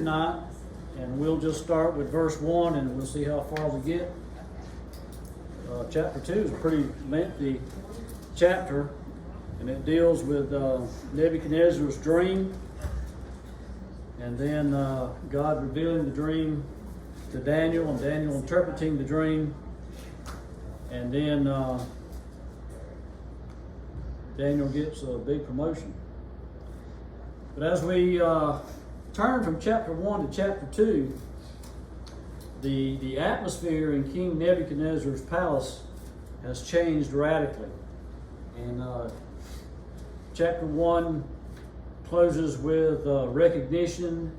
tonight, and we'll just start with verse 1 and we'll see how far we get. Chapter 2 is a pretty lengthy chapter, and it deals with Nebuchadnezzar's dream, and then God revealing the dream to Daniel, and Daniel interpreting the dream, and then Daniel gets a big promotion. But as we turn from chapter 1 to chapter 2, the atmosphere in King Nebuchadnezzar's palace has changed radically. And chapter 1 closes with recognition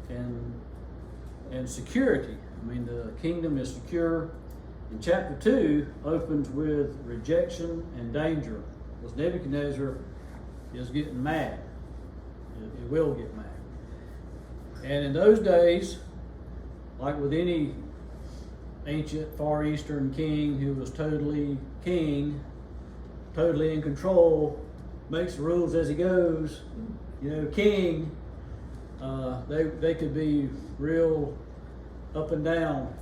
and security. I mean, the kingdom is secure. And chapter 2 opens with rejection and danger, because Nebuchadnezzar is getting mad. It will get mad. And in those days, like with any ancient Far Eastern king who was totally in control, makes the rules as he goes, king, they could be real up and down,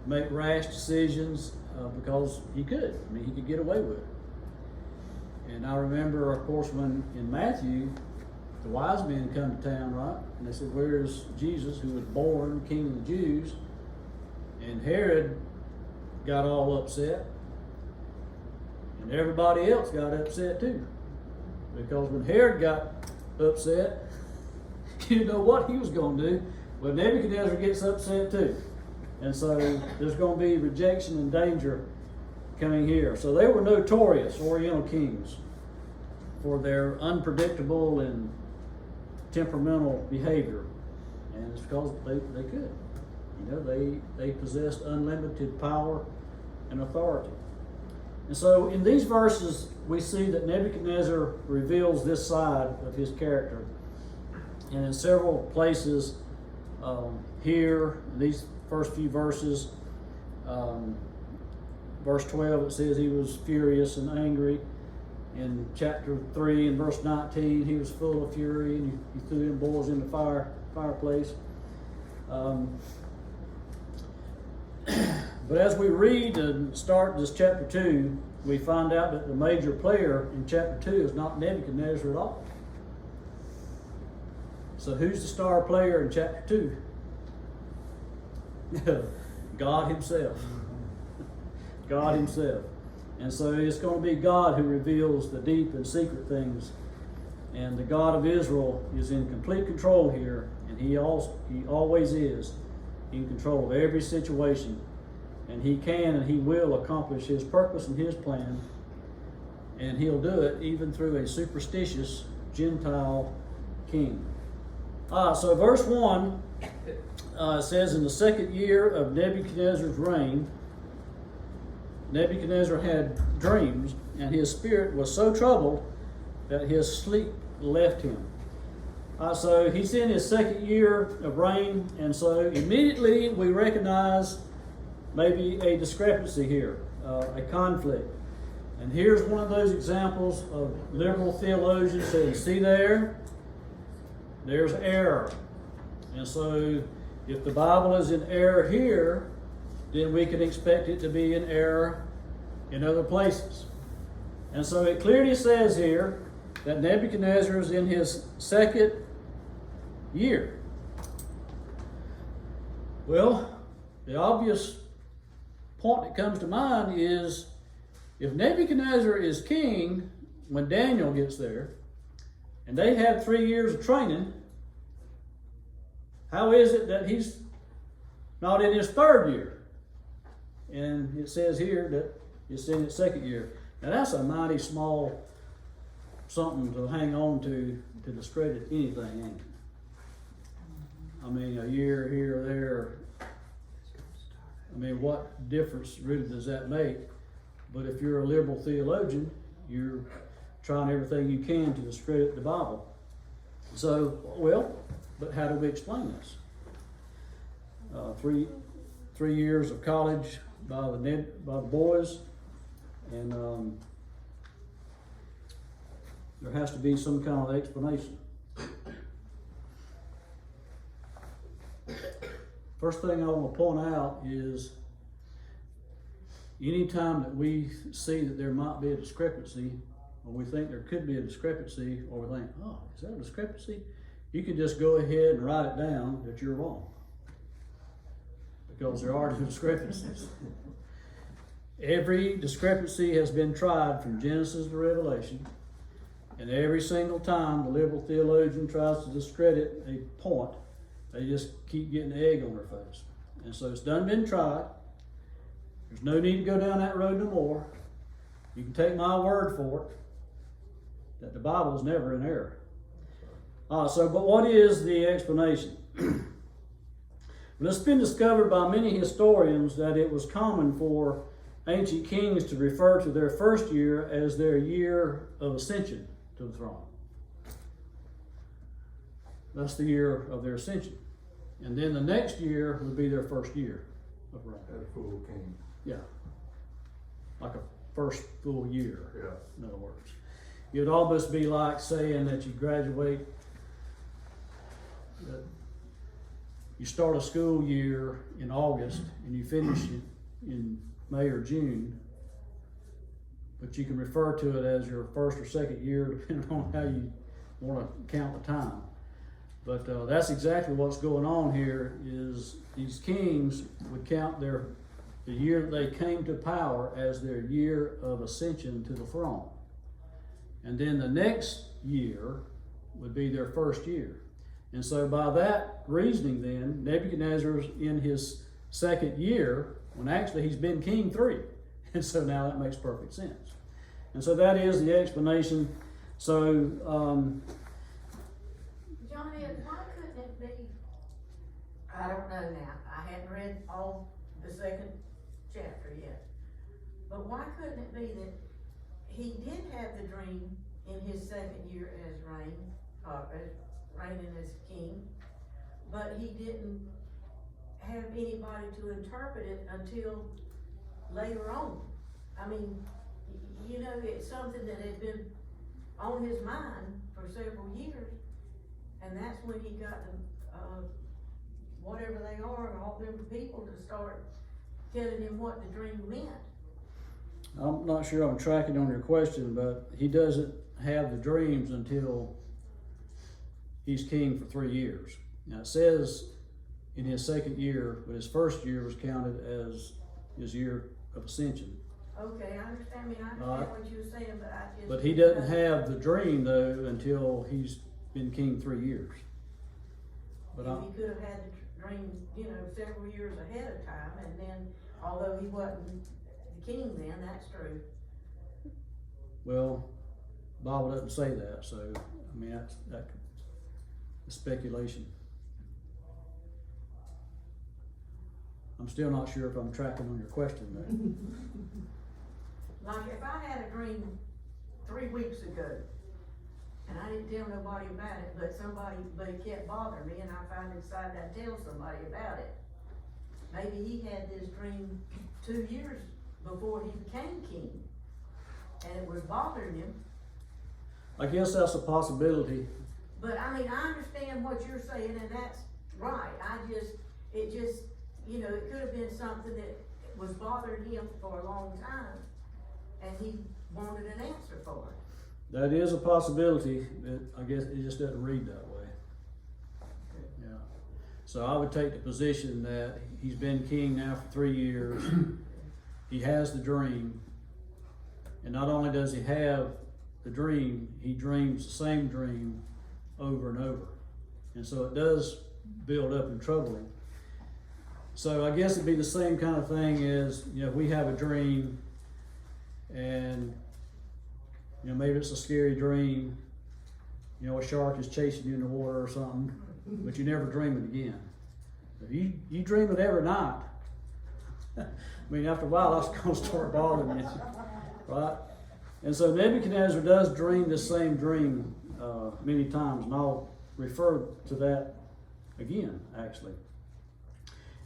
make rash decisions because he could. I mean, he could get away with it. And I remember, of course, when in Matthew, the wise men come to town, right? And they said, "Where's Jesus, who was born King of the Jews?" And Herod got all upset. And everybody else got upset too. Because when Herod got upset, you know what he was going to do. Well, Nebuchadnezzar gets upset too. And so there's going to be rejection and danger coming here. So they were notorious, Oriental kings, for their unpredictable and temperamental behavior. And it's because they could. They possessed unlimited power and authority. And so in these verses, we see that Nebuchadnezzar reveals this side of his character. And in several places here, these first few verses, verse 12, it says he was furious and angry. In chapter 3 and verse 19, he was full of fury, and he threw them boys in the fireplace. But as we read and start this chapter 2, we find out that the major player in chapter 2 is not Nebuchadnezzar at all. So who's the star player in chapter 2? God himself. God himself. And so it's going to be God who reveals the deep and secret things. And the God of Israel is in complete control here, and he always is in control of every situation. And he can and he will accomplish his purpose and his plan. And he'll do it even through a superstitious Gentile king. So verse 1 says, in the second year of Nebuchadnezzar's reign, Nebuchadnezzar had dreams, and his spirit was so troubled that his sleep left him. So he's in his second year of reign, and so immediately we recognize maybe a discrepancy here, a conflict. And here's one of those examples of liberal theologians saying, see there's error. And so if the Bible is in error here, then we can expect it to be in error in other places. And so it clearly says here that Nebuchadnezzar is in his second year. Well, the obvious point that comes to mind is, if Nebuchadnezzar is king when Daniel gets there, and they have 3 years of training, how is it that he's not in his third year? And it says here that it's in its second year. Now that's a mighty small something to hang on to discredit anything, ain't it? I mean, a year here or there. I mean, what difference really does that make? But if you're a liberal theologian, you're trying everything you can to discredit the Bible. So, but how do we explain this? 3 years of college by the boys, and there has to be some kind of explanation. first thing I want to point out is anytime that we see that there might be a discrepancy, or we think there could be a discrepancy, or we think, oh, is that a discrepancy? You can just go ahead and write it down that you're wrong, because there are no discrepancies. Every discrepancy has been tried from Genesis to Revelation, and every single time the liberal theologian tries to discredit a point, they just keep getting egg on their face. And so it's done been tried. There's no need to go down that road no more. You can take my word for it that the Bible is never in error. But what is the explanation? Well, it's been discovered by many historians that it was common for ancient kings to refer to their first year as their year of ascension to the throne. That's the year of their ascension. And then the next year would be their first year of reign. As a full king. Yeah. Like a first full year, Yeah. in other words. It'd almost be like saying that you graduate, that you start a school year in August and you finish it in May or June, but you can refer to it as your first or second year depending on how you want to count the time. But that's exactly what's going on here. Is these kings would count the year that they came to power as their year of ascension to the throne, and then the next year would be their first year. And so by that reasoning, then Nebuchadnezzar's in his second year when actually he's been king 3, and so now that makes perfect sense. And so that is the explanation. So Johnny, why couldn't it be, I don't know now, I hadn't read all the second chapter yet, but why couldn't it be that he did have the dream in his second year as reigning as king, but he didn't have anybody to interpret it until later on? I mean, you know, it's something that had been on his mind for several years, and that's when he got whatever they are, all them people to start telling him what the dream meant. I'm not sure I'm tracking on your question, but he doesn't have the dreams until he's king for 3 years. Now it says in his second year, but his first year was counted as his year of ascension. Okay, I understand what you were saying, but I just... But he doesn't have the dream though until he's been king 3 years. But he could have had the dream, you know, several years ahead of time, and then, although he wasn't the king then, that's true. Well, the Bible doesn't say that, so I mean that's speculation. I'm still not sure if I'm tracking on your question though. Like if I had a dream 3 weeks ago, and I didn't tell nobody about it, but it kept bothering me, and I finally decided I'd tell somebody about it. Maybe he had this dream 2 years before he became king, and it was bothering him. I guess that's a possibility. But I mean, I understand what you're saying, and that's right. It just, you know, it could have been something that was bothering him for a long time, and he wanted an answer for it. That is a possibility, but I guess it just doesn't read that way. Yeah. So I would take the position that he's been king now for 3 years. He has the dream, and not only does he have the dream, he dreams the same dream over and over, and so it does build up and trouble him. So I guess it'd be the same kind of thing as, you know, we have a dream, and you know, maybe it's a scary dream, you know, a shark is chasing you in the water or something, but you never dream it again. If you dream it every night, I mean, after a while, that's going to start bothering you, right? And so Nebuchadnezzar does dream the same dream many times, and I'll refer to that again, actually.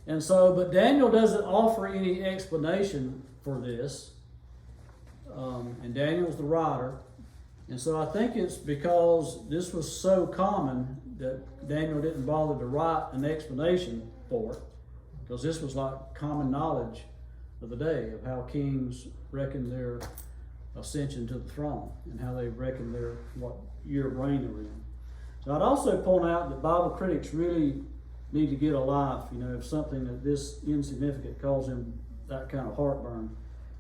And so, but Daniel doesn't offer any explanation for this. And Daniel's the writer. And so I think it's because this was so common that Daniel didn't bother to write an explanation for it. because this was like common knowledge of the day of how kings reckoned their ascension to the throne and how they reckoned their what year of reign they were in. So I'd also point out that Bible critics really need to get a life, if something that this insignificant causes them that kind of heartburn.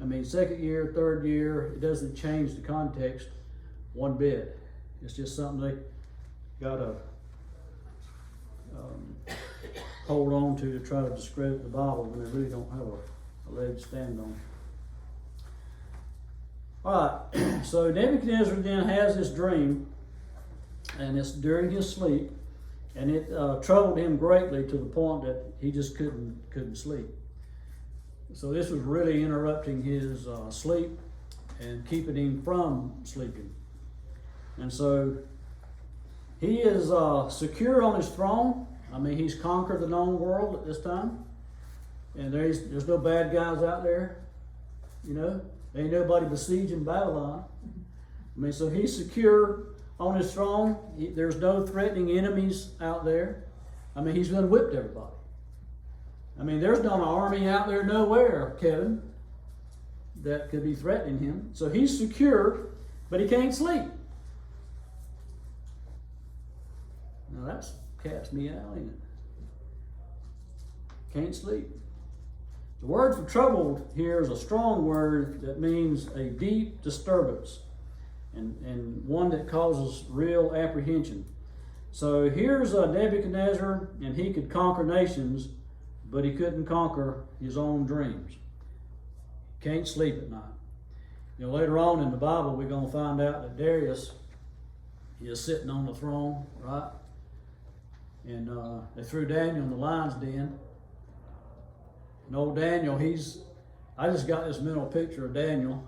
I mean, second year, third year, it doesn't change the context one bit. It's just something they gotta hold on to try to discredit the Bible when they really don't have a leg to stand on. All right, so Nebuchadnezzar then has this dream, and it's during his sleep, and it troubled him greatly to the point that he just couldn't sleep. So this was really interrupting his sleep and keeping him from sleeping. And so he is secure on his throne. I mean, he's conquered the known world at this time, and there's no bad guys out there. Ain't nobody besieging Babylon. I mean, so he's secure on his throne. There's no threatening enemies out there. I mean, he's going to whip everybody. I mean, there's not an army out there nowhere, Kevin, that could be threatening him. So he's secure, but he can't sleep. Now that's cat's meow, ain't it? Can't sleep. The word for troubled here is a strong word that means a deep disturbance and one that causes real apprehension. So here's Nebuchadnezzar, and he could conquer nations, but he couldn't conquer his own dreams. Can't sleep at night. Later on in the Bible, we're going to find out that Darius is sitting on the throne, right? And they threw Daniel in the lion's den. And old Daniel, I just got this mental picture of Daniel.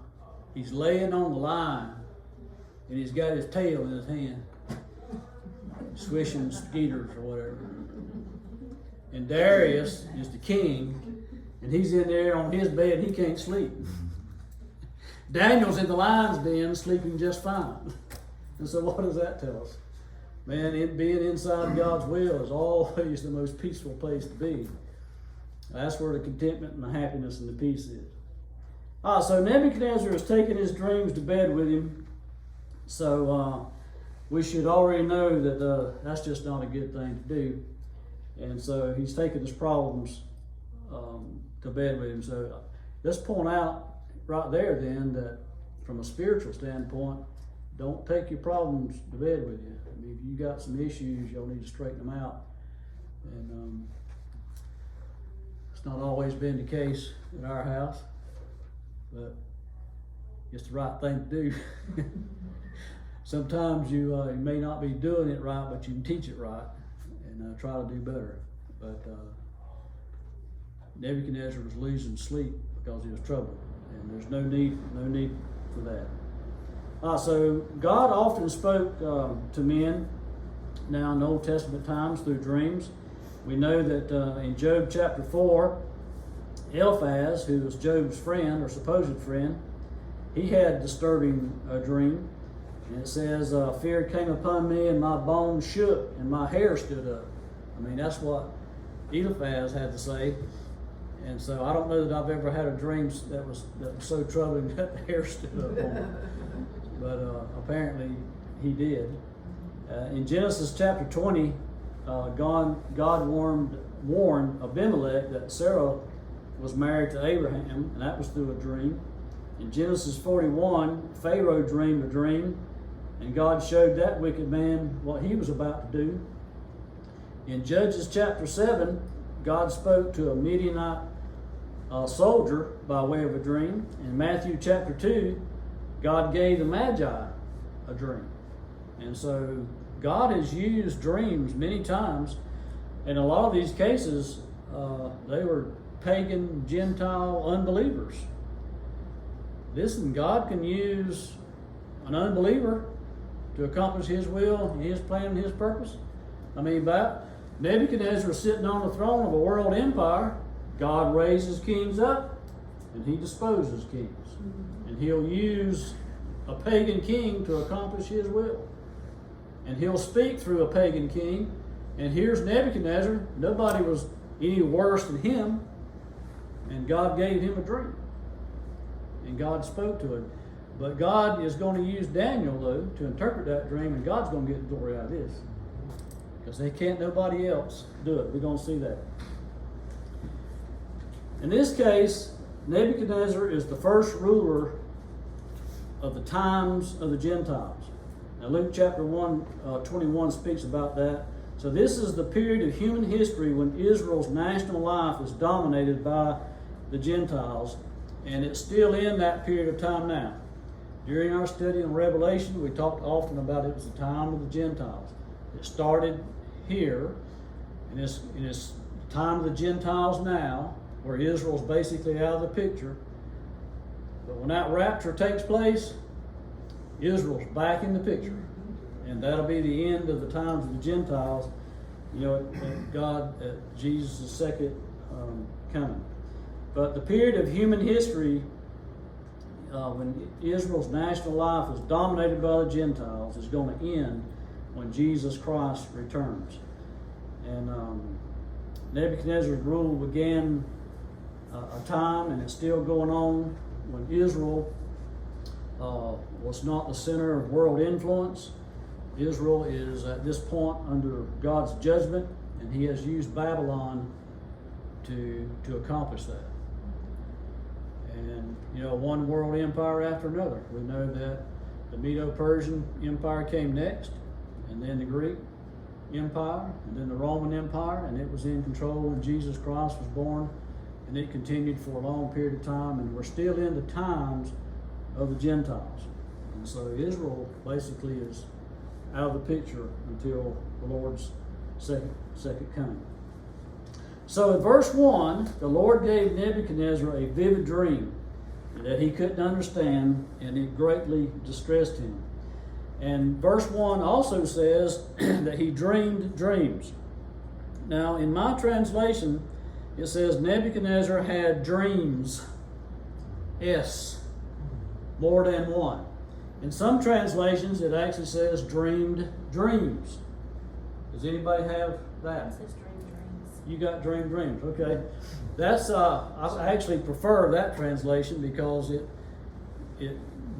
He's laying on the lion, and he's got his tail in his hand, swishing skeeters or whatever. And Darius is the king, and he's in there on his bed, he can't sleep. Daniel's in the lion's den, sleeping just fine. And so what does that tell us? Man, being inside God's will is always the most peaceful place to be. That's where the contentment and the happiness and the peace is. So Nebuchadnezzar has taken his dreams to bed with him. So we should already know that that's just not a good thing to do. And so he's taken his problems to bed with him. So let's point out right there then that from a spiritual standpoint, don't take your problems to bed with you. I mean, if you got some issues, you'll need to straighten them out. And it's not always been the case in our house, but it's the right thing to do. Sometimes you may not be doing it right, but you can teach it right and try to do better. But Nebuchadnezzar was losing sleep because he was troubled, and there's no need for that. So God often spoke to men now in the Old Testament times through dreams. We know that in Job chapter 4, Eliphaz, who was Job's friend or supposed friend, he had a disturbing dream. And it says, fear came upon me and my bones shook and my hair stood up. I mean, that's what Eliphaz had to say. And so I don't know that I've ever had a dream that was so troubling that the hair stood up on me. But apparently he did. In Genesis chapter 20, God warned Abimelech that Sarah was married to Abraham, and that was through a dream. In Genesis 41, Pharaoh dreamed a dream, and God showed that wicked man what he was about to do. In Judges chapter 7, God spoke to a Midianite soldier by way of a dream. In Matthew chapter 2, God gave the Magi a dream. And so God has used dreams many times. In a lot of these cases, they were pagan, Gentile unbelievers. Listen, God can use an unbeliever to accomplish his will, his plan, and his purpose. I mean, Nebuchadnezzar was sitting on the throne of a world empire. God raises kings up, and he disposes kings. And he'll use a pagan king to accomplish his will. And he'll speak through a pagan king. And here's Nebuchadnezzar. Nobody was any worse than him. And God gave him a dream. And God spoke to him. But God is going to use Daniel, though, to interpret that dream, and God's going to get the glory out of this. Because they can't nobody else do it. We're going to see that. In this case, Nebuchadnezzar is the first ruler of the times of the Gentiles. Now Luke chapter 21 speaks about that. So this is the period of human history when Israel's national life is dominated by the Gentiles, and it's still in that period of time now. During our study on Revelation, we talked often about it was the time of the Gentiles. It started here, and it's the time of the Gentiles now, where Israel's basically out of the picture. But when that rapture takes place, Israel's back in the picture. And that'll be the end of the times of the Gentiles, at Jesus' second coming. But the period of human history when Israel's national life is dominated by the Gentiles is going to end when Jesus Christ returns. And Nebuchadnezzar's rule began a time, and it's still going on, when Israel was not the center of world influence. Israel is at this point under God's judgment, and he has used Babylon to accomplish that. And one world empire after another. We know that the Medo-Persian Empire came next, and then the Greek Empire, and then the Roman Empire, and it was in control when Jesus Christ was born, and it continued for a long period of time, and we're still in the times of the Gentiles. And so Israel basically is out of the picture until the Lord's second coming. So in verse 1, the Lord gave Nebuchadnezzar a vivid dream that he couldn't understand, and it greatly distressed him. And verse 1 also says that he dreamed dreams. Now, in my translation, it says Nebuchadnezzar had dreams. More than one. In some translations, it actually says dreamed dreams. Does anybody have that? It says dream dreams. You got dreams. Okay. That's I actually prefer that translation because it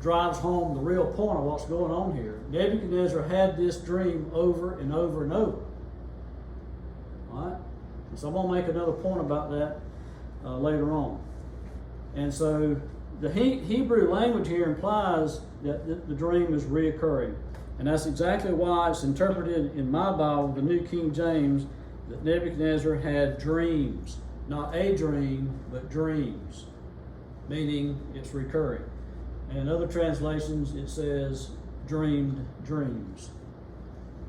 drives home the real point of what's going on here. Nebuchadnezzar had this dream over and over and over. All right? So I'm going to make another point about that later on. And so the Hebrew language here implies that the dream is reoccurring. And that's exactly why it's interpreted in my Bible, the New King James, that Nebuchadnezzar had dreams. Not a dream, but dreams. Meaning it's recurring. And in other translations, it says dreamed dreams.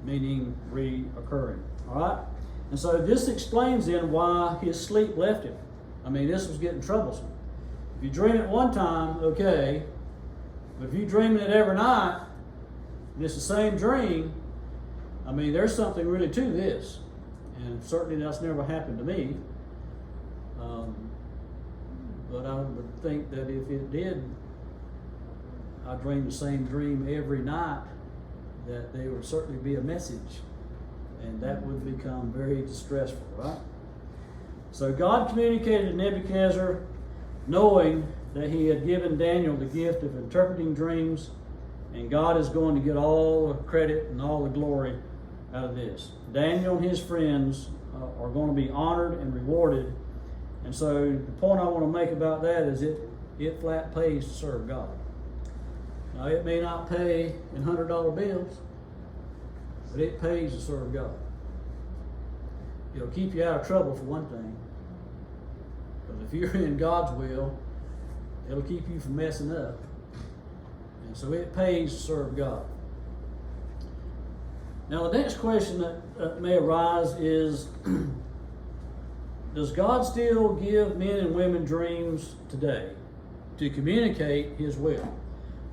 Meaning reoccurring. All right? And so this explains then why his sleep left him. I mean, this was getting troublesome. If you dream it one time, okay. But if you're dreaming it every night, and it's the same dream, I mean, there's something really to this. And certainly that's never happened to me. But I would think that if it did, I dream the same dream every night, that there would certainly be a message. And that would become very distressful, right? So God communicated to Nebuchadnezzar, knowing that he had given Daniel the gift of interpreting dreams, and God is going to get all the credit and all the glory out of this. Daniel and his friends are going to be honored and rewarded. And so the point I want to make about that is it flat pays to serve God. Now it may not pay in $100 bills, but it pays to serve God. It'll keep you out of trouble for one thing. But if you're in God's will, it'll keep you from messing up. And so it pays to serve God. Now the next question that may arise is, does God still give men and women dreams today to communicate His will?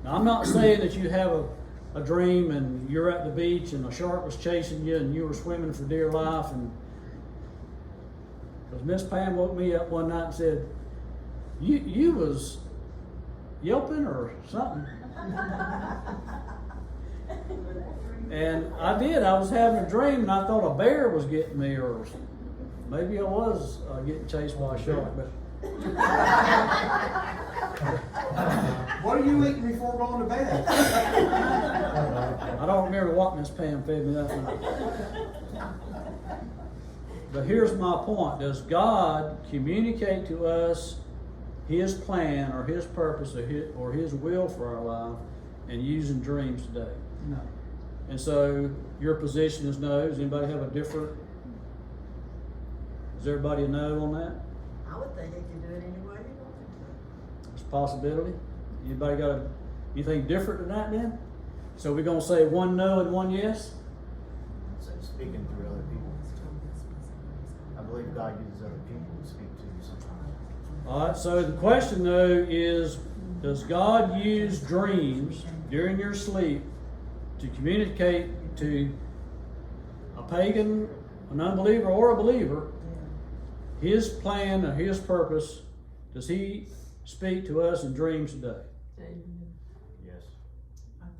Now I'm not saying that you have a dream and you're at the beach and a shark was chasing you and you were swimming for dear life, and because Miss Pam woke me up one night and said, you was yelping or something. And I did. I was having a dream and I thought a bear was getting me or maybe I was getting chased by a shark, but What are you eating before going to bed? I don't remember what Miss Pam fed me that night. But here's my point. Does God communicate to us His plan or His purpose or His will for our life and using dreams today? No. And so your position is no. Does anybody have a different? Is everybody a no on that? I would think he could do it any way he wanted It's a possibility. Anybody got anything different than that then? So we're gonna say one no and one yes? So speaking through other people. I believe God uses other people to speak to you sometimes. All right, so the question though is, does God use dreams during your sleep to communicate to a pagan, an unbeliever, or a believer, His plan or His purpose? Does He speak to us in dreams today? Yes,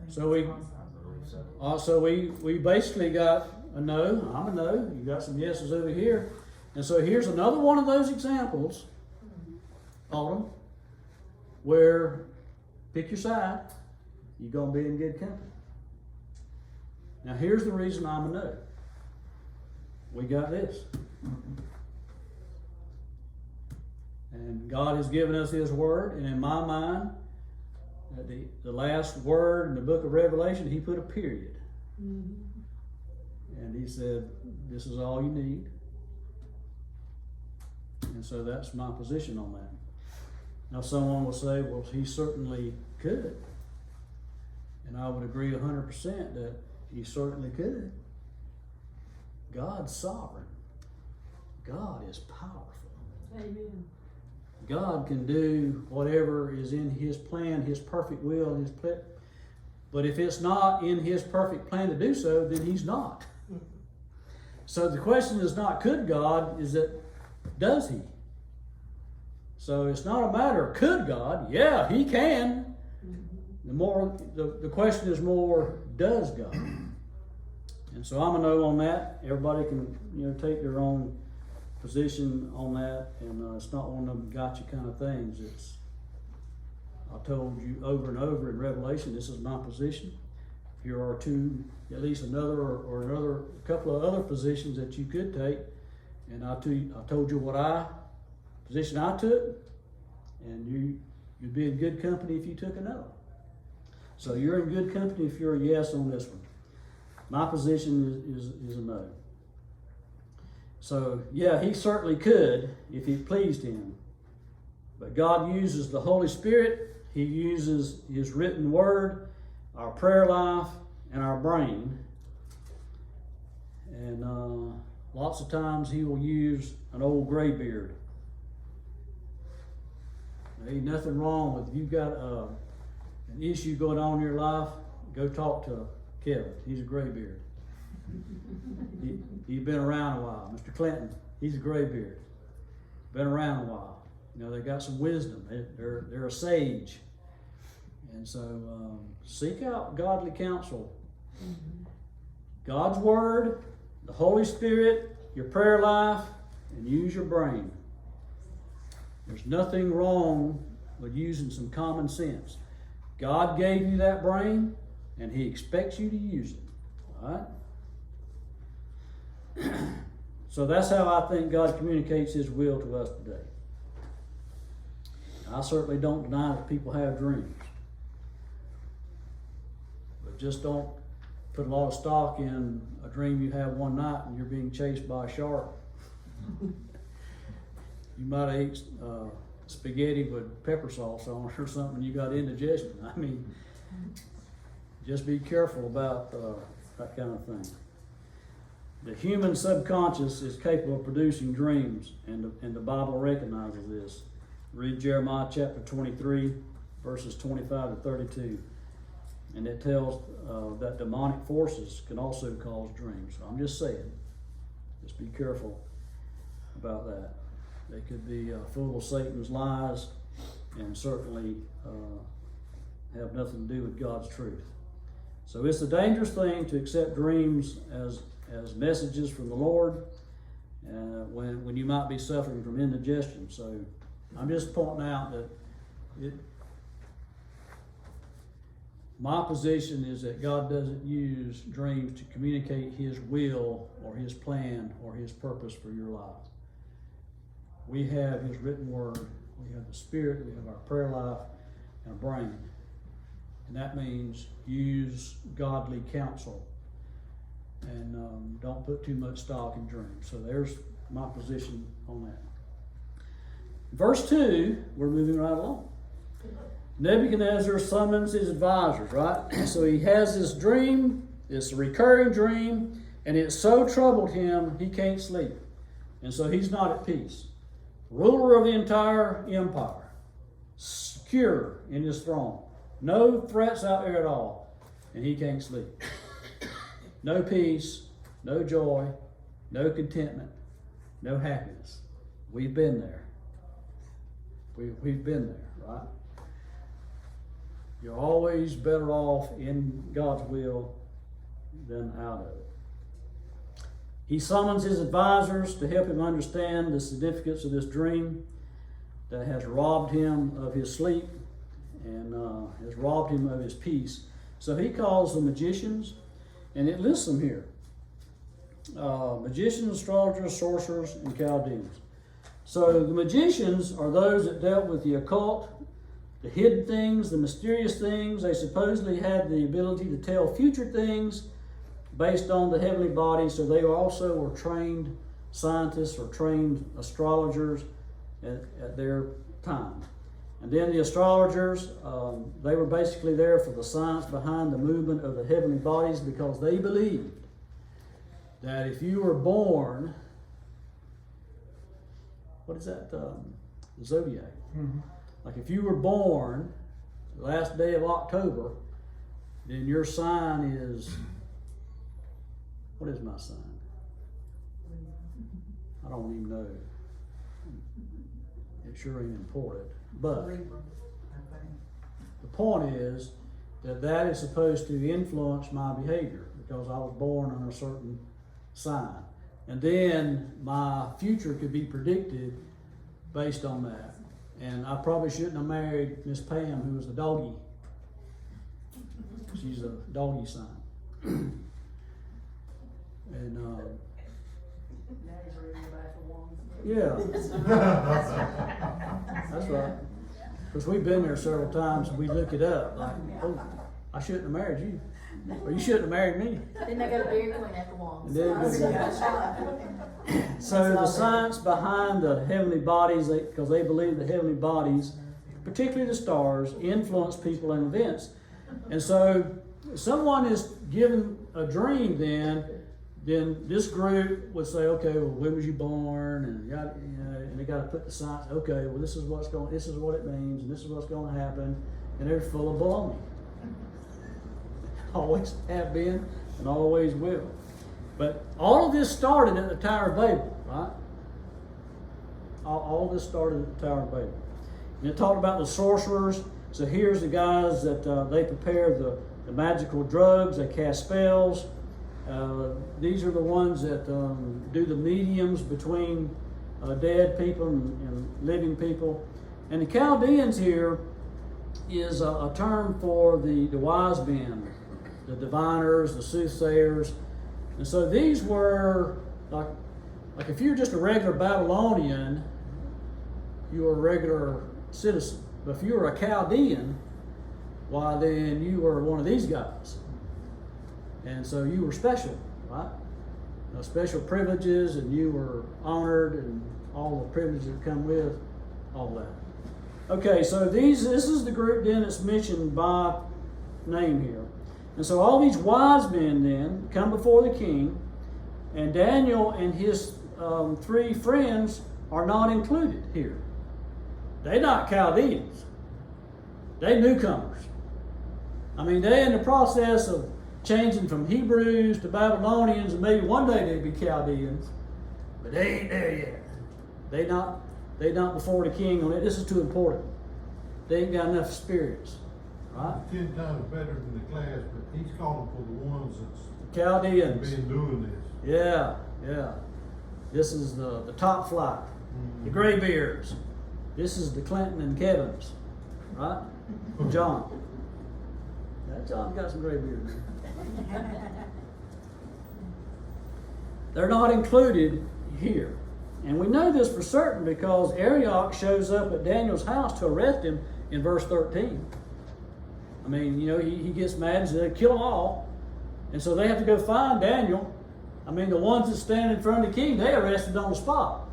So we, I believe so. so we basically got a no. I'm a no. You got some yeses over here. And so here's another one of those examples, Autumn, where pick your side. You're gonna be in good company. Now here's the reason I'm a no. We got this. And God has given us His word, and in my mind, at the last word in the book of Revelation, He put a period. And He said, this is all you need. And so that's my position on that. Now someone will say, well, He certainly could. And I would agree 100% that He certainly could. God's sovereign. God is powerful. Amen. God can do whatever is in His plan, His perfect will, His plan. But if it's not in His perfect plan to do so, then He's not. So the question is not could God, is that does He? So it's not a matter of could God. Yeah, He can. The question is more, does God? And so I'm a no on that. Everybody can take their own position on that, and it's not one of them gotcha kind of things. It's, I told you over and over in Revelation, this is my position. Here are two, at least another or another couple of other positions that you could take, and I told you what position I took, and you'd be in good company if you took another. So you're in good company if you're a yes on this one. My position is a no. So yeah, He certainly could if it pleased Him. But God uses the Holy Spirit. He uses His written word, our prayer life, and our brain. And lots of times He will use an old graybeard. There ain't nothing wrong with, if you've got an issue going on in your life, go talk to Kevin. He's a graybeard. He's been around a while. Mr. Clinton, he's a graybeard. Been around a while. They got some wisdom. They're a sage. And so seek out godly counsel. God's word, the Holy Spirit, your prayer life, and use your brain. There's nothing wrong with using some common sense. God gave you that brain, and He expects you to use it. All right? So that's how I think God communicates His will to us today. I certainly don't deny that people have dreams. But just don't put a lot of stock in a dream you have one night and you're being chased by a shark. You might have ate spaghetti with pepper sauce on it or something, you got indigestion. I mean, just be careful about that kind of thing. The human subconscious is capable of producing dreams, and the Bible recognizes this. Read Jeremiah chapter 23, verses 25 to 32. And it tells that demonic forces can also cause dreams. So I'm just saying, just be careful about that. They could be full of Satan's lies and certainly have nothing to do with God's truth. So it's a dangerous thing to accept dreams as messages from the Lord. when you might be suffering from indigestion. So I'm just pointing out that my position is that God doesn't use dreams to communicate His will or His plan or His purpose for your life. We have His written word, we have the Spirit, we have our prayer life and a brain. And that means use godly counsel and don't put too much stock in dreams. So there's my position on that. Verse 2, we're moving right along. Nebuchadnezzar summons his advisors, right? So he has this dream, it's a recurring dream, and it so troubled him he can't sleep. And so he's not at peace. Ruler of the entire empire, secure in his throne. No threats out there at all, and he can't sleep. No peace, no joy, no contentment, no happiness. We've been there. We've been there, right? You're always better off in God's will than out of it. He summons his advisors to help him understand the significance of this dream that has robbed him of his sleep and has robbed him of his peace. So he calls the magicians, and it lists them here. Magicians, astrologers, sorcerers, and Chaldeans. So the magicians are those that dealt with the occult, the hidden things, the mysterious things. They supposedly had the ability to tell future things based on the heavenly bodies. So they also were trained scientists or trained astrologers at their time. And then the astrologers, they were basically there for the science behind the movement of the heavenly bodies, because they believed that if you were born, what is that? The zodiac. Mm-hmm. Like if you were born the last day of October, then your sign is, what is my sign? I don't even know. It sure ain't important. But the point is that is supposed to influence my behavior, because I was born on a certain sign. And then my future could be predicted based on that. And I probably shouldn't have married Miss Pam, who was the doggy. She's a doggy sign. And yeah, that's right. Because we've been there several times and we look it up. Like, oh, I shouldn't have married you. Or you shouldn't have married me. Then they go to Dairy Queen after one. So the science behind the heavenly bodies, because they believe the heavenly bodies, particularly the stars, influence people and events. And so if someone is given a dream, then this group would say, okay, well, when was you born? And they got to put the science. Okay, well, this is what it means, and this is what's going to happen, and they're full of baloney. Always have been, and always will. But all of this started at the Tower of Babel, right? All this started at the Tower of Babel. And it talked about the sorcerers. So here's the guys that they prepare the magical drugs, they cast spells. These are the ones that do the mediums between dead people and living people. And the Chaldeans here is a term for the wise men, the diviners, the soothsayers. And so these were, like if you're just a regular Babylonian, you were a regular citizen. But if you were a Chaldean, why then you were one of these guys. And so you were special, right? Special privileges, and you were honored, and all the privileges that come with all that. Okay, so this is the group then that's mentioned by name here. And so all these wise men then come before the king, and Daniel and his 3 friends are not included here. They're not Chaldeans. They're newcomers. I mean, they're in the process of changing from Hebrews to Babylonians, and maybe one day they'd be Chaldeans, but they ain't there yet. They not before the king on it. This is too important. They ain't got enough experience, right? 10 times better than the class, but he's calling for the ones that's Chaldeans been doing this. Yeah. This is the top flight, the Graybeards. This is the Clinton and Kevins, right? John. Yeah, John's got some gray beard. They're not included here. And we know this for certain because Arioch shows up at Daniel's house to arrest him in verse 13. I mean, you know, he gets mad and says, they kill them all. And so they have to go find Daniel. I mean, the ones that stand in front of the king, they arrested on the spot.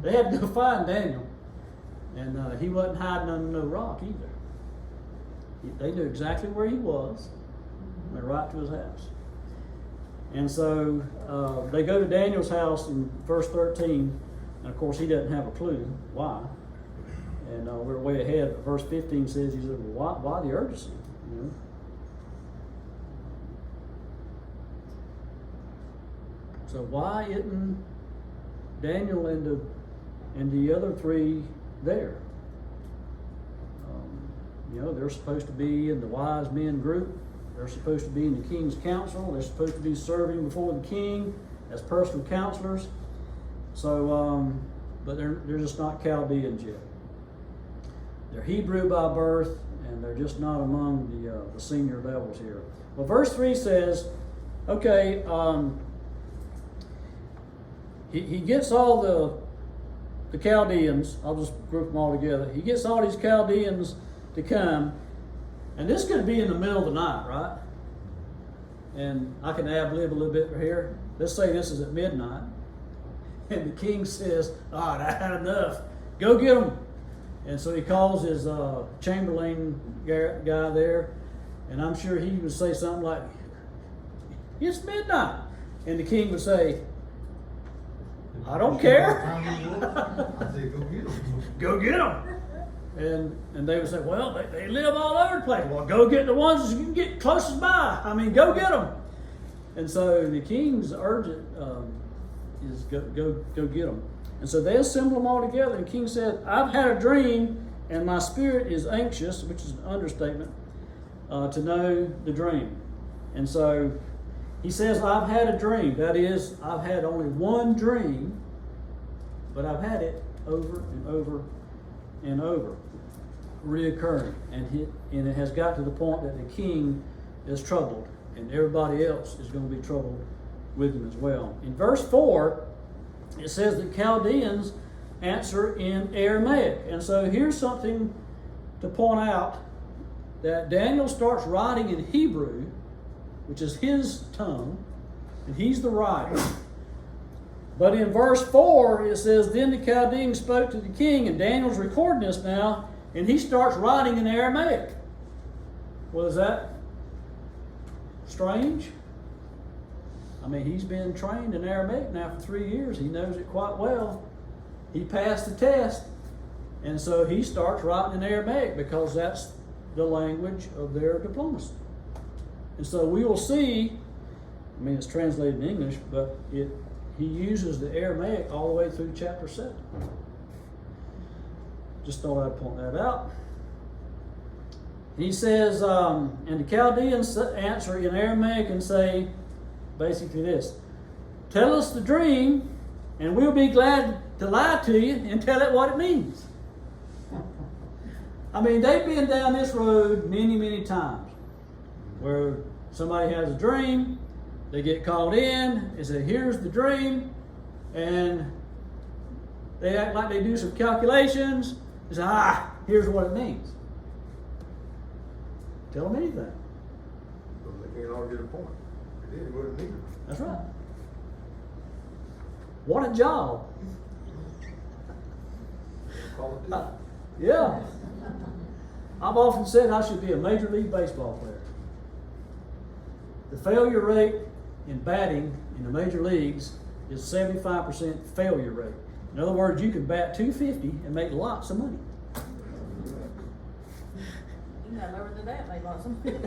They had to go find Daniel. And he wasn't hiding under no rock either. They knew exactly where he was. Went right to his house. And so they go to Daniel's house in verse 13. And of course, he doesn't have a clue why. And we're way ahead. Verse 15 says, he said, well, why the urgency? You know? So why isn't Daniel and the other three there? You know, they're supposed to be in the wise men group. They're supposed to be in the king's council. They're supposed to be serving before the king as personal counselors. So, but they're just not Chaldeans yet. They're Hebrew by birth, and they're just not among the senior levels here. Well, verse 3 says, okay, he gets all the Chaldeans. I'll just group them all together. He gets all these Chaldeans to come, and this is going to be in the middle of the night, right? And I can ad-lib a little bit here. Let's say this is at midnight, and the king says, all right, I had enough. Go get them. And so he calls his chamberlain guy there, and I'm sure he would say something like, it's midnight. And the king would say, I don't care. I said, go get them. Go get them. And they would say, well, they live all over the place. Well, go get the ones that you can get closest by. I mean, go get them. And so the king's urgent is go get them. And so they assemble them all together. And the king said, I've had a dream, and my spirit is anxious, which is an understatement, to know the dream. And so he says, I've had a dream. That is, I've had only one dream, but I've had it over and over and over, reoccurring. And it has got to the point that the king is troubled, and everybody else is going to be troubled with him as well. In verse 4, it says that Chaldeans answer in Aramaic. And so here's something to point out, that Daniel starts writing in Hebrew, which is his tongue, and he's the writer. But in verse 4, it says, then the Chaldeans spoke to the king, and Daniel's recording this now, and he starts writing in Aramaic. Well, is that strange? I mean, he's been trained in Aramaic now for 3 years. He knows it quite well. He passed the test, and so he starts writing in Aramaic because that's the language of their diplomacy. And so we will see, I mean, it's translated in English, but he uses the Aramaic all the way through chapter 7. Just thought I'd point that out. He says, and the Chaldeans answer in Aramaic and say basically this: tell us the dream, and we'll be glad to lie to you and tell it what it means. I mean, they've been down this road many, many times where somebody has a dream, they get called in, they say, here's the dream, and they act like they do some calculations, they say, here's what it means. Tell them anything. So they can't all get a point. It is what it is. That's right. What a job. Politics. Yeah. I've often said I should be a Major League Baseball player. The failure rate in batting in the major leagues is 75% failure rate. In other words, you can bat .250 and make lots of money. You got lower than that, made lots of money.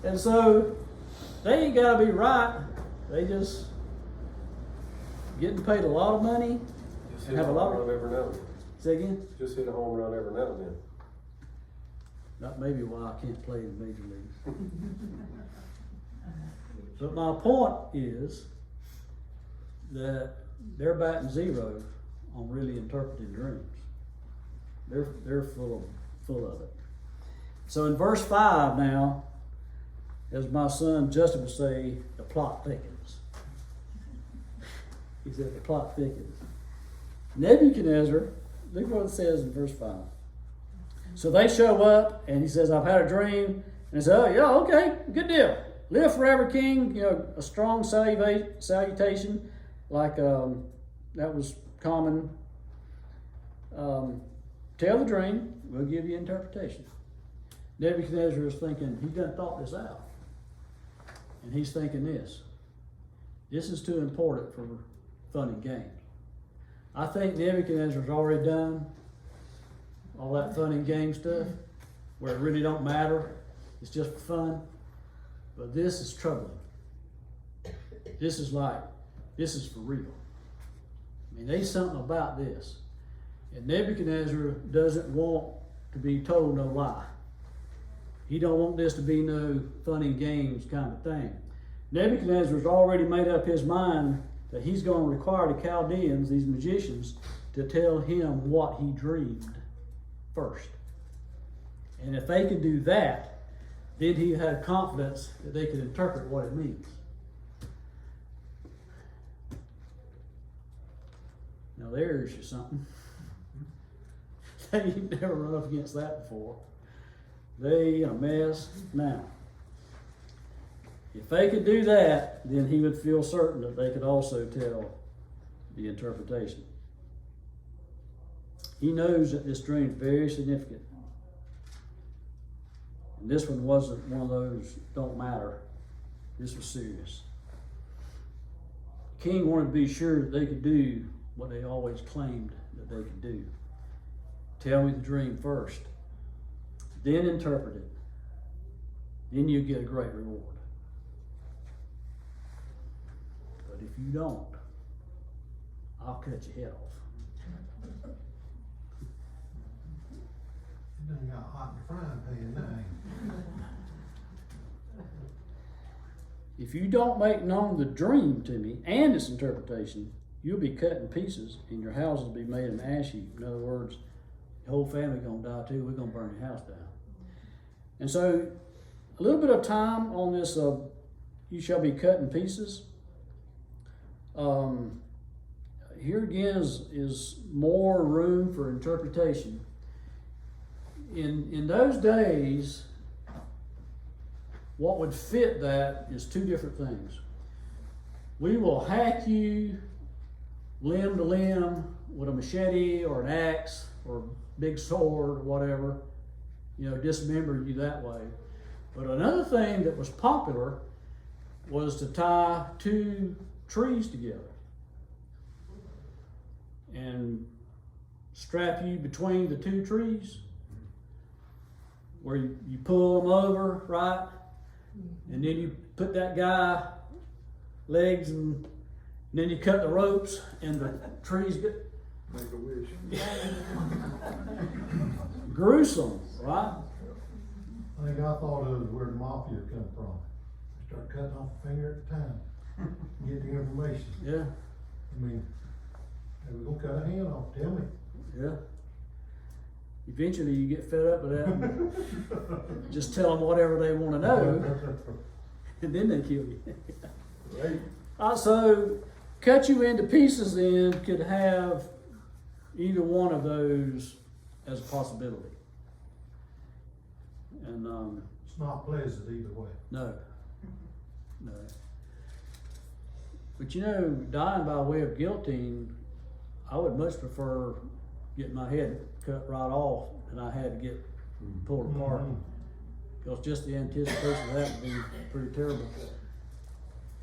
And so they ain't got to be right. They just getting paid a lot of money. Just hit Have a a lot home of- run every now and then. Say again? Just hit a home run every now and then. That may be why I can't play in the major leagues. But my point is that they're batting zero on really interpreting dreams. They're full of it. So in verse 5 now, as my son Justin would say, the plot thickens. He said the plot thickens. Nebuchadnezzar, look what it says in verse 5. So they show up and he says, I've had a dream. And they say, oh yeah, okay, good deal. Live forever, king. You know, a strong salutation, like that was common. Tell the dream, we'll give you interpretation. Nebuchadnezzar is thinking, he done thought this out. And he's thinking this is too important for fun and games. I think Nebuchadnezzar's already done all that fun and game stuff where it really don't matter. It's just for fun. But this is troubling. This is for real. I mean, there's something about this. And Nebuchadnezzar doesn't want to be told no lie. He don't want this to be no fun and games kind of thing. Nebuchadnezzar's already made up his mind that he's going to require the Chaldeans, these magicians, to tell him what he dreamed first. And if they could do that, then he had confidence that they could interpret what it means. Now there's just something. They never run up against that before. They in a mess now. If they could do that, then he would feel certain that they could also tell the interpretation. He knows that this dream is very significant. And this one wasn't one of those don't matter. This was serious. The king wanted to be sure that they could do what they always claimed that they could do. Tell me the dream first, then interpret it. Then you get a great reward. But if you don't, I'll cut your head off. You done got hot in the frying pan now, ain't you? If you don't make known the dream to me and its interpretation, you'll be cut in pieces and your house will be made an ash heap. In other words, the whole family gonna die too. We're gonna burn your house down. And so, a little bit of time on this. You shall be cut in pieces. Here again is more room for interpretation. In those days, what would fit that is two different things. We will hack you limb to limb with a machete or an axe or a big sword or whatever, dismember you that way. But another thing that was popular was to tie two trees together and strap you between the two trees where you pull them over, right? And then you put that guy legs and then you cut the ropes and the trees get Make a wish. gruesome, right? I think I thought it was where the mafia come from. Start cutting off a finger at a time, get the information. Yeah, I mean, hey, we're gonna cut a hand off, tell me. yeah. Eventually you get fed up with that and just tell them whatever they want to know and then they kill you. Right. So cut you into pieces then could have either one of those as a possibility. And It's not pleasant either way. no. But dying by way of guillotine, I would much prefer getting my head cut right off than I had to get pulled apart. Because just the anticipation of that would be pretty terrible.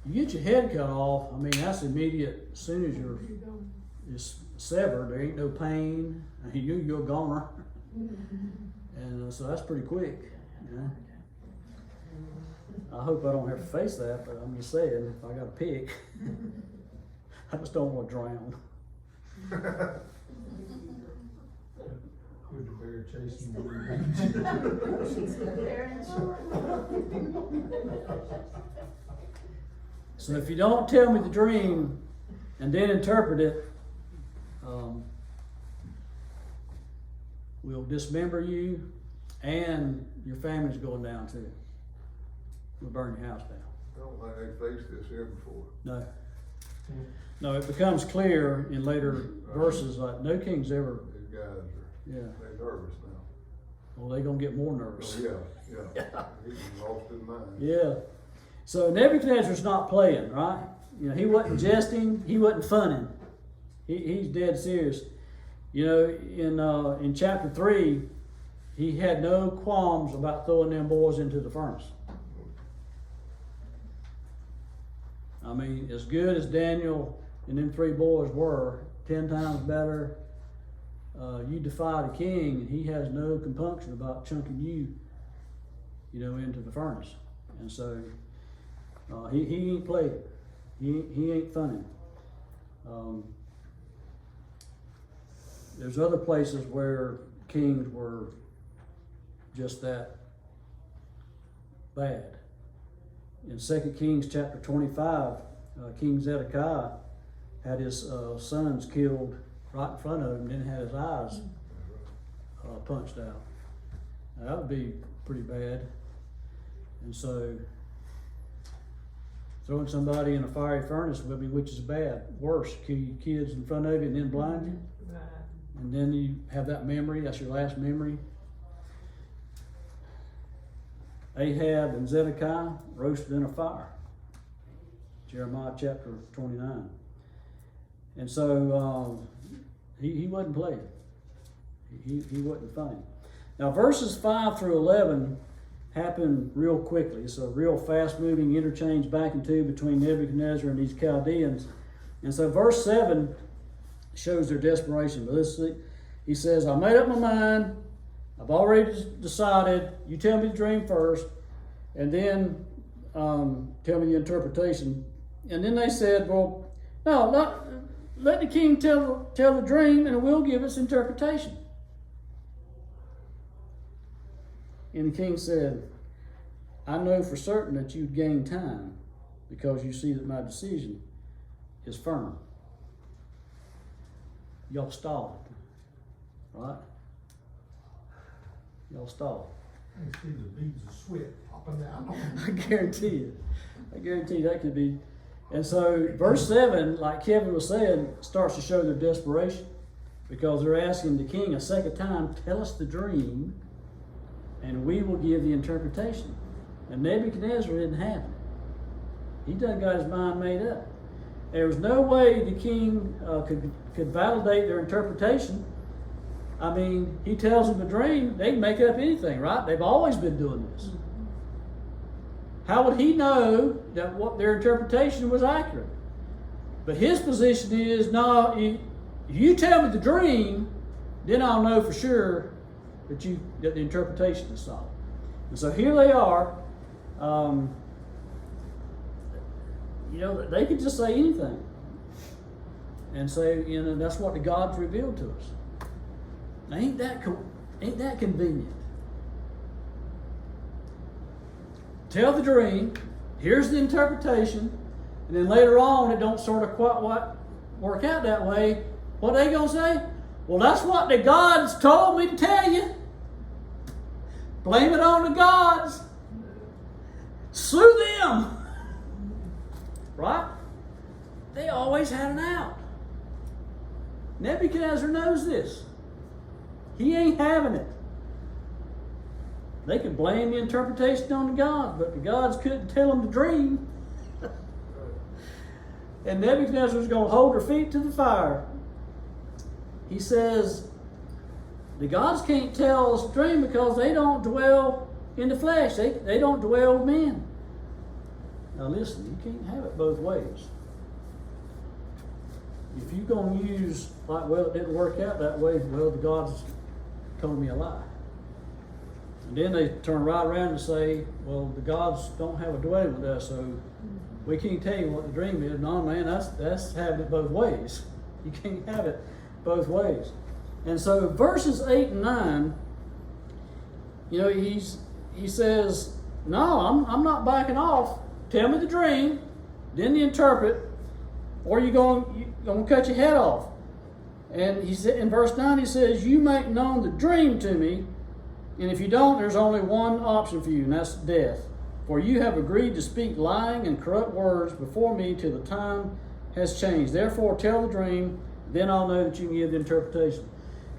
You get your head cut off, I mean, that's immediate. As soon as it's severed, there ain't no pain. You're a goner. And so that's pretty quick. I hope I don't have to face that, but I'm just saying, if I got to pick, I just don't want to drown. With the bear chasing the So if you don't tell me the dream, and then interpret it, we'll dismember you, and your family's going down too. We'll burn your house down. I don't think they faced this here before. No. No, it becomes clear in later verses, like, no king's ever, These guys are, yeah, they're nervous now. well, they're gonna get more nervous. Oh, yeah. He's lost his mind. Yeah. So Nebuchadnezzar's not playing, right? You know, he wasn't jesting, he wasn't funning. He's dead serious. You know, in chapter 3, he had no qualms about throwing them boys into the furnace. I mean, as good as Daniel and them 3 boys were, 10 times better, you defy the king, and he has no compunction about chunking you, into the furnace. And so he ain't playing. He ain't funny. There's other places where kings were just that bad. In 2 Kings chapter 25, King Zedekiah had his sons killed right in front of him, then had his eyes punched out. Now, that would be pretty bad. And so, throwing somebody in a fiery furnace, I mean, which is bad? Worse, kill your kids in front of you and then blind you. Right. And then you have that memory, that's your last memory. Ahab and Zedekiah roasted in a fire. Jeremiah chapter 29. And so he wasn't playing. He wasn't funny. Now verses 5 through 11 happen real quickly. It's a real fast moving interchange back and to between Nebuchadnezzar and these Chaldeans. And so verse 7 shows their desperation. But let's see. He says, I made up my mind. I've already decided. You tell me the dream first, and then tell me the interpretation. And then they said, well, no, let the king tell the dream, and we'll give its interpretation. And the king said, I know for certain that you'd gain time because you see that my decision is firm. Y'all stalled, right? Y'all stalled. You see the beads of sweat popping out. I guarantee that could be. And so verse 7, like Kevin was saying, starts to show their desperation because they're asking the king a second time, tell us the dream and we will give the interpretation. And Nebuchadnezzar didn't have it. He done got his mind made up. There was no way the king could validate their interpretation. I mean, he tells them a dream, they can make up anything, right? They've always been doing this. How would he know that what their interpretation was accurate? But his position is, no, if you tell me the dream, then I'll know for sure that the interpretation is solid. And so here they are. They could just say anything and say, that's what the God's revealed to us. Now, ain't that convenient? Tell the dream, here's the interpretation, and then later on it don't sort of quite work out that way. What are they gonna say? Well, that's what the gods told me to tell you. Blame it on the gods. Sue them. Right? They always had an out. Nebuchadnezzar knows this. He ain't having it. They could blame the interpretation on the gods, but the gods couldn't tell them the dream. And Nebuchadnezzar was going to hold their feet to the fire. He says, the gods can't tell us the dream because they don't dwell in the flesh. They don't dwell with men. Now listen, you can't have it both ways. If you're going to use, it didn't work out that way, well, the gods told me a lie. And then they turn right around and say, well, the gods don't have a dwelling with us, so we can't tell you what the dream is. No, man, that's having it both ways. You can't have it both ways. And so verses 8 and 9, he says, no, I'm not backing off. Tell me the dream, then the interpret, or you're going gonna cut your head off. And he said in verse 9, he says, you make known the dream to me, and if you don't, there's only one option for you, and that's death. For you have agreed to speak lying and corrupt words before me till the time has changed. Therefore tell the dream, then I'll know that you can give the interpretation.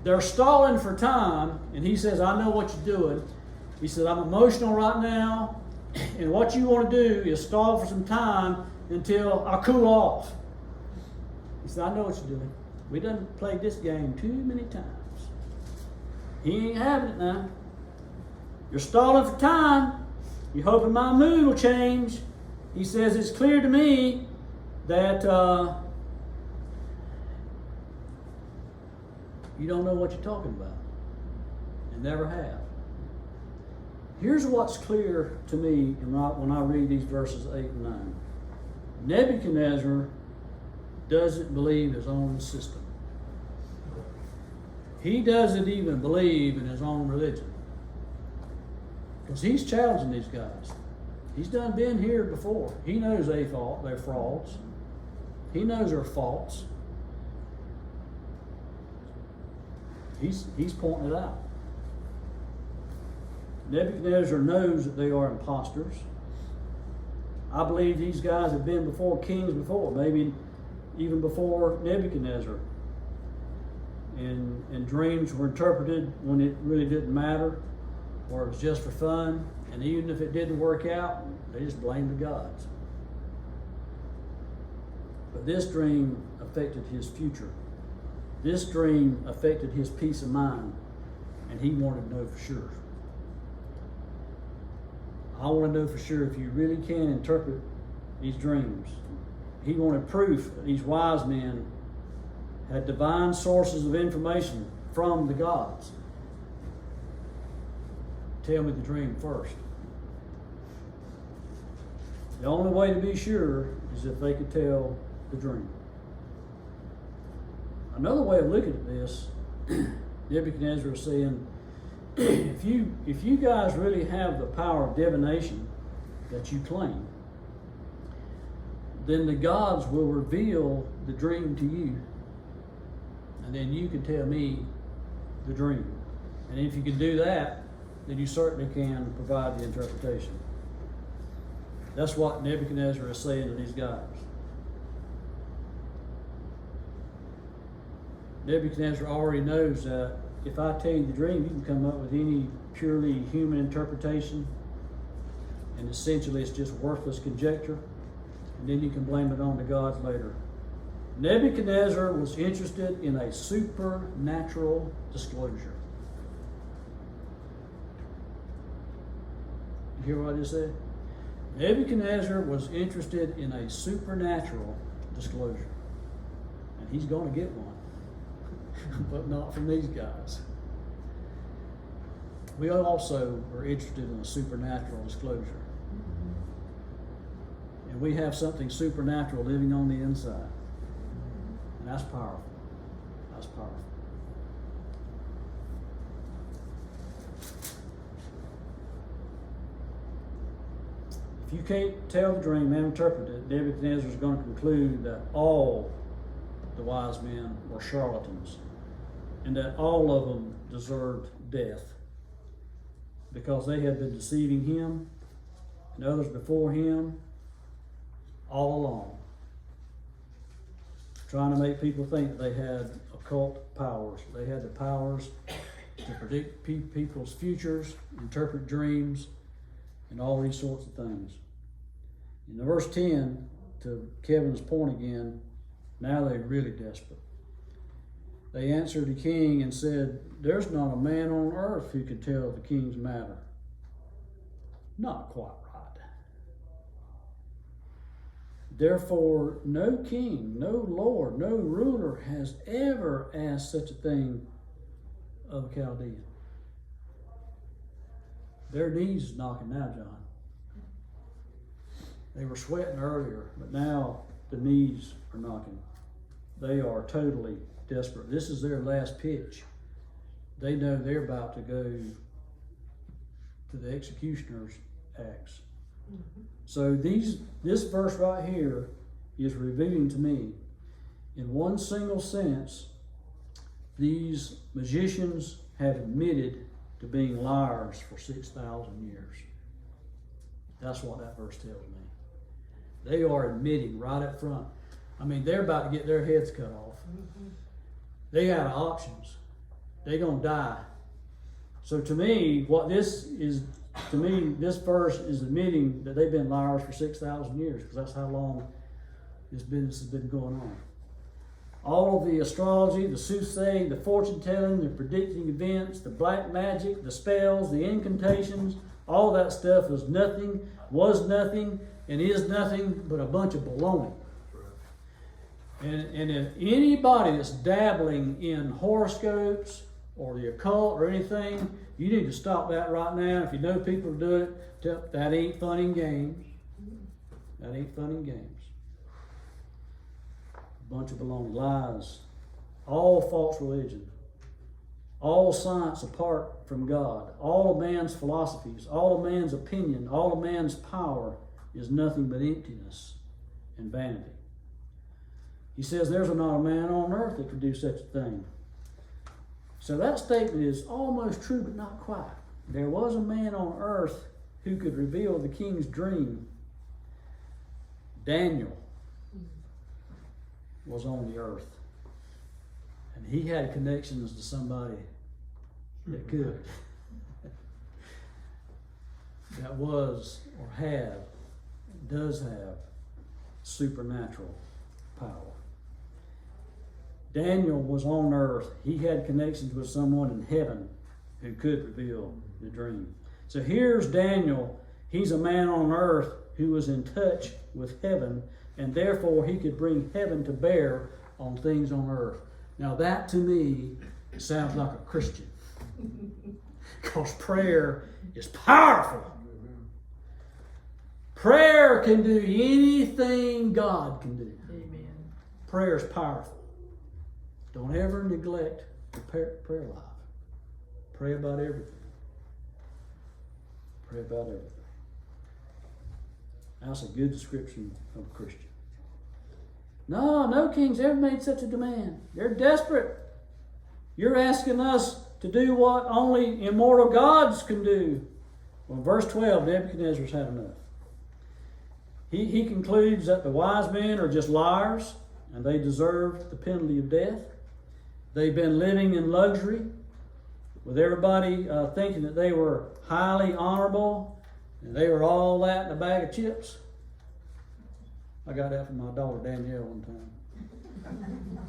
They're stalling for time, and he says, I know what you're doing. He said, I'm emotional right now, and what you want to do is stall for some time until I cool off. He said, I know what you're doing. We done played this game too many times. He ain't having it now. You're stalling for time. You're hoping my mood will change. He says, it's clear to me that you don't know what you're talking about, and never have. Here's what's clear to me when I read these verses 8 and 9. Nebuchadnezzar doesn't believe his own system. He doesn't even believe in his own religion. Because he's challenging these guys. He's done been here before. He knows they're frauds. He knows they're false. He's pointing it out. Nebuchadnezzar knows that they are imposters. I believe these guys have been before kings before, maybe even before Nebuchadnezzar. And dreams were interpreted when it really didn't matter, or it was just for fun. And even if it didn't work out, they just blamed the gods. But this dream affected his future. This dream affected his peace of mind, and he wanted to know for sure. I want to know for sure if you really can interpret these dreams. He wanted proof that these wise men had divine sources of information from the gods. Tell me the dream first. The only way to be sure is if they could tell the dream. Another way of looking at this, Nebuchadnezzar is saying, if you guys really have the power of divination that you claim, then the gods will reveal the dream to you, and then you can tell me the dream. And if you can do that, then you certainly can provide the interpretation. That's what Nebuchadnezzar is saying to these guys. Nebuchadnezzar already knows that if I tell you the dream, you can come up with any purely human interpretation, and essentially it's just worthless conjecture, and then you can blame it on the gods later. Nebuchadnezzar was interested in a supernatural disclosure. You hear what I just said? Nebuchadnezzar was interested in a supernatural disclosure, and he's going to get one. But not from these guys. We also are interested in a supernatural disclosure. And we have something supernatural living on the inside. And that's powerful. That's powerful. If you can't tell the dream and interpret it, Nebuchadnezzar is going to conclude that all the wise men were charlatans, and that all of them deserved death because they had been deceiving him and others before him all along, trying to make people think that they had occult powers. They had the powers to predict people's futures, interpret dreams, and all these sorts of things. In verse 10, to Kevin's point again, now they're really desperate. They answered the king and said, there's not a man on earth who can tell the king's matter. Not quite right. Therefore, no king, no lord, no ruler has ever asked such a thing of a Chaldean. Their knees is knocking now, John. They were sweating earlier, but now the knees are knocking. They are totally desperate. This is their last pitch. They know they're about to go to the executioner's axe. So this verse right here is revealing to me in one single sense, these magicians have admitted to being liars for 6,000 years. That's what that verse tells me. They are admitting right up front. I mean, they're about to get their heads cut off. They got options. They're going to die. So to me, this verse is admitting that they've been liars for 6,000 years, because that's how long this business has been going on. All of the astrology, the soothsaying, the fortune telling, the predicting events, the black magic, the spells, the incantations, all that stuff was nothing, and is nothing but a bunch of baloney. And if anybody that's dabbling in horoscopes or the occult or anything, you need to stop that right now. If you know people do it, that ain't fun and games. That ain't fun and games. A bunch of baloney, lies, all false religion, all science apart from God, all of man's philosophies, all of man's opinion, all of man's power is nothing but emptiness and vanity. He says there's not a man on earth that could do such a thing. So that statement is almost true, but not quite. There was a man on earth who could reveal the king's dream. Daniel was on the earth, and he had connections to somebody that could. That was, or had, does have supernatural power. Daniel was on earth. He had connections with someone in heaven who could reveal the dream. So here's Daniel. He's a man on earth who was in touch with heaven, and therefore he could bring heaven to bear on things on earth. Now that to me sounds like a Christian. Because prayer is powerful. Prayer can do anything God can do. Amen. Prayer is powerful. Don't ever neglect your prayer life. Pray about everything. Pray about everything. That's a good description of a Christian. No king's ever made such a demand. They're desperate. You're asking us to do what only immortal gods can do. Well, verse 12, Nebuchadnezzar's had enough. He concludes that the wise men are just liars and they deserve the penalty of death. They've been living in luxury with everybody thinking that they were highly honorable and they were all that in a bag of chips. I got that from my daughter Danielle one time.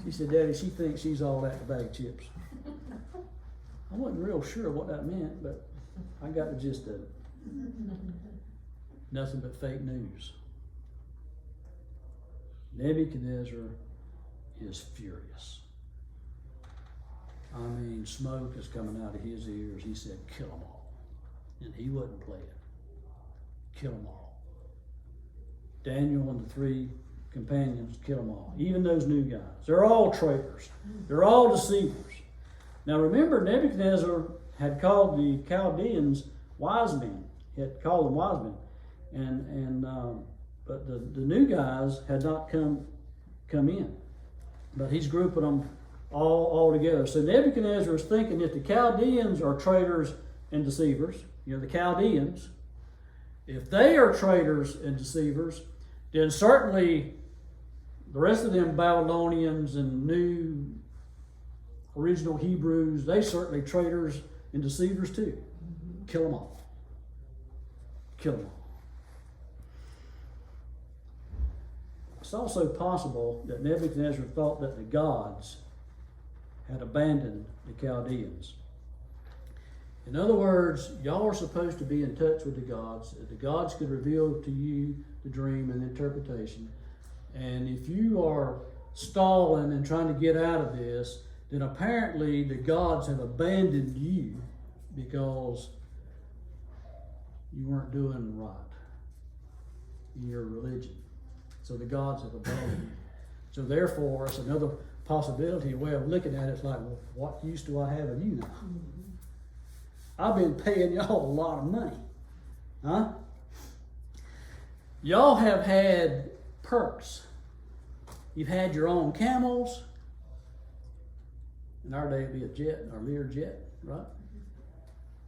She said, Daddy, she thinks she's all that in a bag of chips. I wasn't real sure what that meant, but I got the gist of it. Nothing but fake news. Nebuchadnezzar is furious. I mean, smoke is coming out of his ears. He said, kill them all. And he wasn't playing. Kill them all. Daniel and the three companions, kill them all. Even those new guys. They're all traitors. They're all deceivers. Now remember, Nebuchadnezzar had called the Chaldeans wise men. He had called them wise men. But the new guys had not come in. But he's grouping them all together. So Nebuchadnezzar is thinking if the Chaldeans are traitors and deceivers, the Chaldeans, if they are traitors and deceivers, then certainly the rest of them Babylonians and new original Hebrews, they certainly traitors and deceivers too. Kill them all. Kill them all. It's also possible that Nebuchadnezzar thought that the gods had abandoned the Chaldeans. In other words, y'all are supposed to be in touch with the gods. The gods could reveal to you the dream and the interpretation. And if you are stalling and trying to get out of this, then apparently the gods have abandoned you because you weren't doing right in your religion. So the gods have abandoned you. So therefore, it's another possibility, a way of looking at it. It's like, well, what use do I have of you now? I've been paying y'all a lot of money. Huh? Y'all have had perks. You've had your own camels. In our day, it'd be a jet, or Lear jet, right?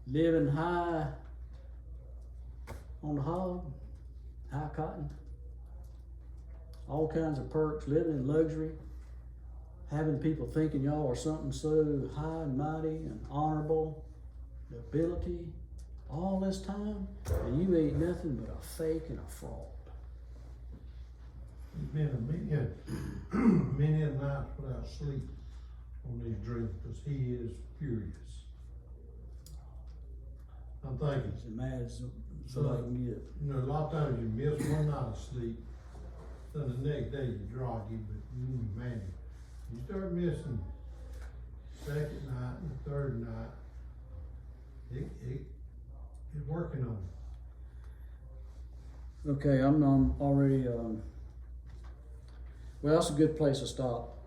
Living high on the hog, high cotton. All kinds of perks, living in luxury. Having people thinking y'all are something so high and mighty and honorable. Nobility. All this time, and you ain't nothing but a fake and a fraud. There's been many a nights without sleep on these dreams, because he is furious. I'm thinking, As mad as somebody can get. you know, a lot of times you miss one night of sleep, then the next day you're groggy, but man, you start missing second night and the third night, it's working on you. Okay, I'm already, well, that's a good place to stop.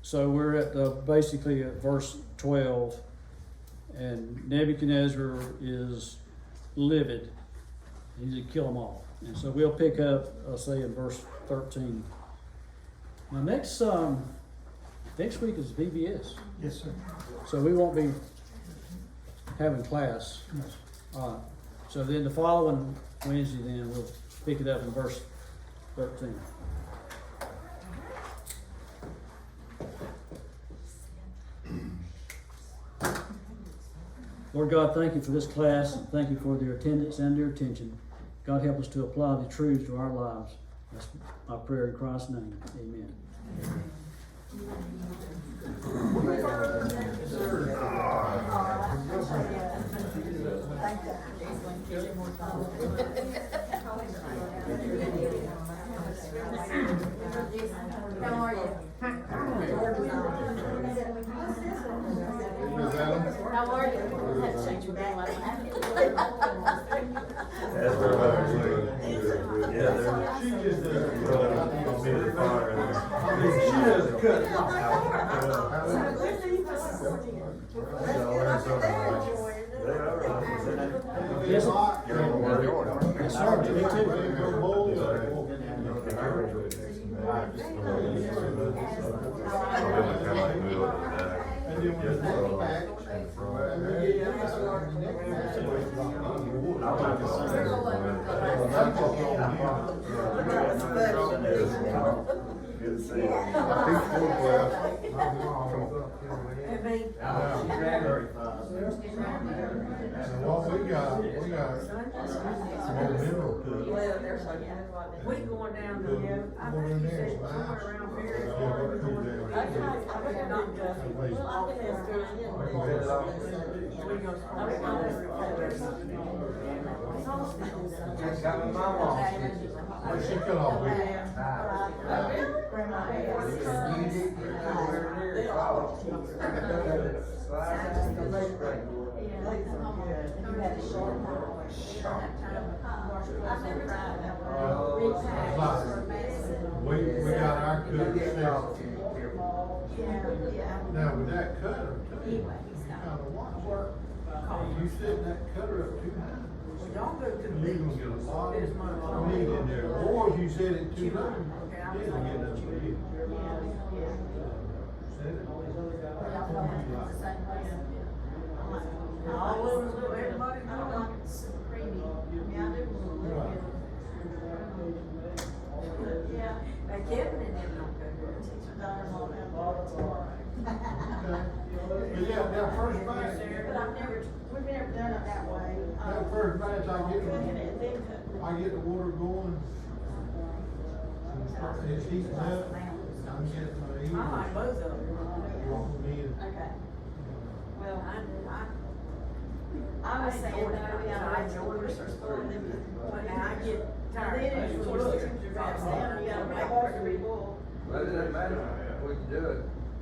So we're at basically at verse 12, and Nebuchadnezzar is livid. He's gonna kill them all. And so we'll pick up, say in verse 13. Now next week is VBS. Yes, sir. So we won't be having class. All right. So then the following Wednesday, then we'll pick it up in verse 13. Lord God, thank you for this class, and thank you for their attendance and their attention. God, help us to apply the truths to our lives. That's my prayer in Christ's name. Amen. How are you? Miss Adams? How are you? I had to change your name. That's very much. Yeah, She just, She has a cut. Yes, yes, sir. Me Good to see you. I think full class. what we got some more mineral to it. We going down to, I think you said somewhere around here. She cut off with we got our cut. Now with that cutter, you kinda watch. You set that cutter up too high, Well, y'all go to the you're gonna beach. get a lot This of month. meat in there, or if you set it too low, you're gonna get enough meat. Set it. All of them, everybody know. Now Kevin and them don't go there. But yeah, that first batch, We've never done it that way. that first batch, I get the water going. And it's heating up, I'm getting my ear. I like both of them. Walking in. Okay. Well, I I was saying, I enjoy this or story. But now I get and tired. then if you look at your drops down, you gotta make water refill. Well, it doesn't matter, we can do it,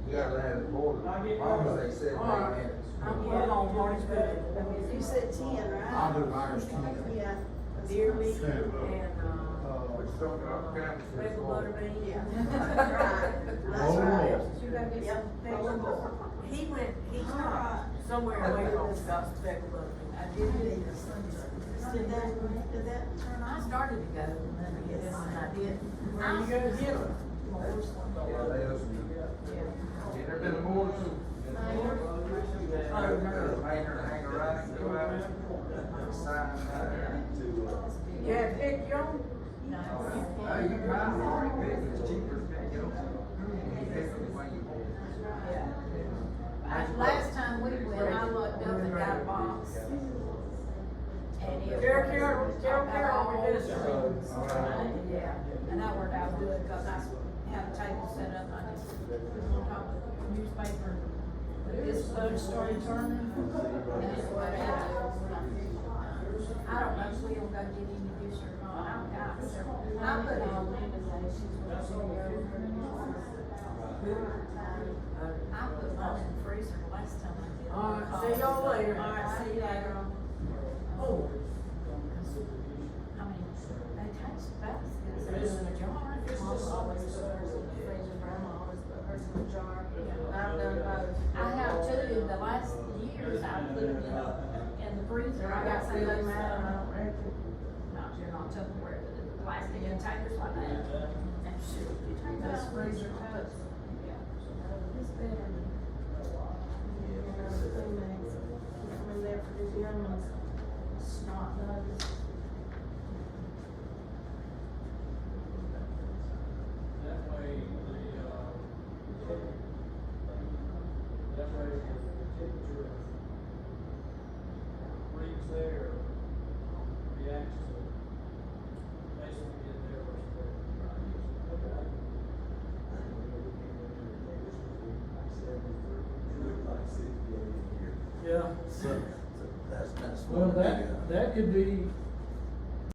you gotta have it more, almost they said 8 minutes. I'm going home, Marty's cooking. You said 10, right? I'll do ours 10. Yeah. Deer meat Yeah. and, Which don't all kinds of regular butter beans. Yeah. Oh, You gotta get some vegetables. He went, he's not somewhere away from Scott's speckled butter beans. I didn't. Did that turn I on? started to go, and then I didn't. Where you gonna get them? Yeah, they open. Ain't there been more? Hang around and go out. Sign, Yeah, pick your own. Oh, you can buy them already picked, it's cheaper to pick your own. You pick them the way you want. Last time we went, I looked up and got a box. And it Tell was Carol we did it. Yeah, and that worked out good, cause I had a table set up, I just put on top of the newspaper. But this boat started turning, and it went out. I don't know if we'll go get any juice or not, I've got several. I put it on I put mine in the freezer the last time I did. All right, see y'all later. All right, see you later. Oh. I mean, they taste about as good as they do in a jar. Mom always puts hers in the freezer, grandma always put hers in the jar. I've done both. I have too, the last years I put them in the freezer, I got some of Really those, mad, I don't reckon. you're not Tupperware, but the plastic containers like that. And shoot, you take This those. freezer toast. It's better. You know, the Kleenex, keep them in there for these young ones. Snot nose. That way, that way the temperature reads there, reacts to basically get there versus there. Yeah. That's Well, what that could be